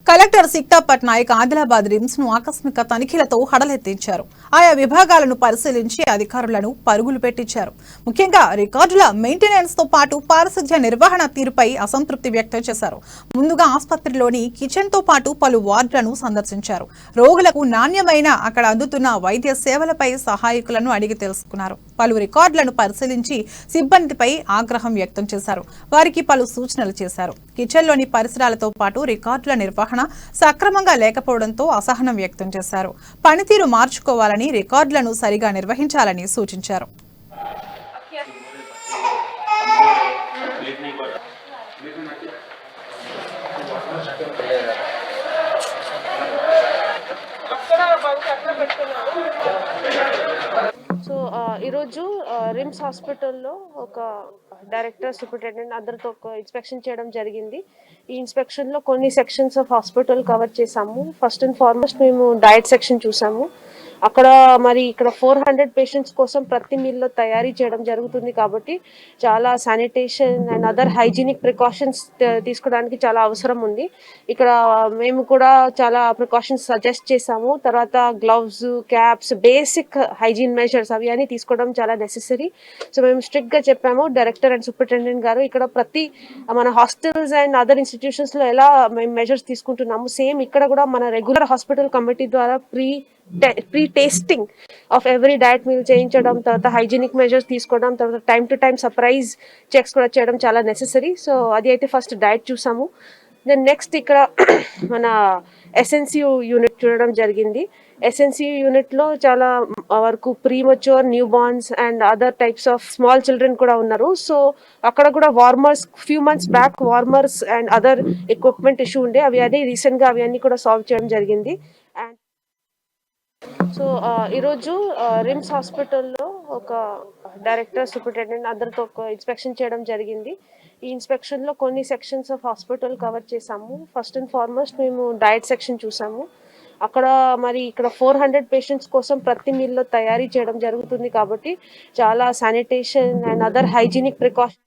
Collector Sikta Patnaik Adilabad RIMS ను ఆకస్మిక తనిఖీలతో హడలెత్తించారు. ఆయా విభాగాలను పరిశీలించి అధికారులను పరుగులు పెట్టించారు. ముఖ్యంగా రికార్డుల మెయింటెనెన్స్ తో పాటు పారిశుధ్య నిర్వహణ తీరుపై అసంతృప్తి వ్యక్తం చేశారు. ముందుగా ఆసుపత్రిలోని కిచెన్ తో పాటు పలు వార్డులను సందర్శించారు. రోగులకు నాణ్యమైన అక్కడ అందుతున్న వైద్య సేవలపై సహాయకులను అడిగి తెలుసుకున్నారు. పలు రికార్డులను పరిశీలించి సిబ్బందిపై ఆగ్రహం వ్యక్తం చేశారు. వారికి పలు సూచనలు చేశారు. కిచెన్లోని పరిసరాలతో పాటు రికార్డుల నిర్వహణ సక్రమంగా లేకపోవడంతో అసహనం వ్యక్తం చేశారు. పనితీరు మార్చుకోవాలని, రికార్డులను సరిగా నిర్వహించాలని సూచించారు. సో ఈరోజు రిమ్స్ హాస్పిటల్లో ఒక డైరెక్టర్, సూపరింటెండెంట్ అందరితో ఒక ఇన్స్పెక్షన్ చేయడం జరిగింది. ఈ ఇన్స్పెక్షన్లో కొన్ని సెక్షన్స్ ఆఫ్ హాస్పిటల్ కవర్ చేసాము. ఫస్ట్ అండ్ ఫార్మోస్ట్ మేము డయట్ సెక్షన్ చూసాము. అక్కడ ఇక్కడ 400 పేషెంట్స్ కోసం ప్రతి మీల్లో తయారీ చేయడం జరుగుతుంది కాబట్టి చాలా sanitation and other hygienic precautions తీసుకోవడానికి చాలా అవసరం ఉంది. ఇక్కడ మేము కూడా చాలా ప్రికాషన్స్ సజెస్ట్ చేసాము. తర్వాత gloves, caps, basic hygiene measures అవి అని తీసుకోవడం చాలా నెసెసరీ. సో మేము స్ట్రిక్ట్గా చెప్పాము. డైరెక్టర్ అండ్ సూపరింటెండెంట్ గారు ఇక్కడ ప్రతి మన హాస్టల్స్ అండ్ అదర్ ఇన్స్టిట్యూషన్స్లో ఎలా మేము మెజర్స్ తీసుకుంటున్నాము, సేమ్ ఇక్కడ కూడా మన రెగ్యులర్ హాస్పిటల్ కమిటీ ద్వారా pre tasting of every diet meal చేయించడం, తర్వాత హైజీనిక్ మెజర్స్ తీసుకోవడం, తర్వాత time to time surprise checks కూడా చేయడం చాలా నెసెసరీ. సో అది అయితే ఫస్ట్ డయట్ చూసాము. దెన్ నెక్స్ట్ ఇక్కడ మన ఎస్ఎన్సియు యూనిట్ చూడడం జరిగింది. ఎస్ఎన్సియు యూనిట్లో చాలా వరకు premature, newborns and other types of small children కూడా ఉన్నారు. సో అక్కడ కూడా warmers, few months back warmers and other equipment issue ఉండే, అవి రీసెంట్గా అవి కూడా సాల్వ్ చేయడం జరిగింది. అండ్ సో ఈరోజు రిమ్స్ హాస్పిటల్లో ఒక డైరెక్టర్, సూపరింటెండెంట్ అందరితో ఒక ఇన్స్పెక్షన్ చేయడం జరిగింది. ఈ ఇన్స్పెక్షన్లో కొన్ని సెక్షన్స్ ఆఫ్ హాస్పిటల్ కవర్ చేసాము. ఫస్ట్ అండ్ ఫార్మోస్ట్ మేము డయట్ సెక్షన్ చూసాము. అక్కడ ఇక్కడ 400 పేషెంట్స్ కోసం ప్రతి మీల్లో తయారీ చేయడం జరుగుతుంది కాబట్టి చాలా sanitation and other hygienic precaution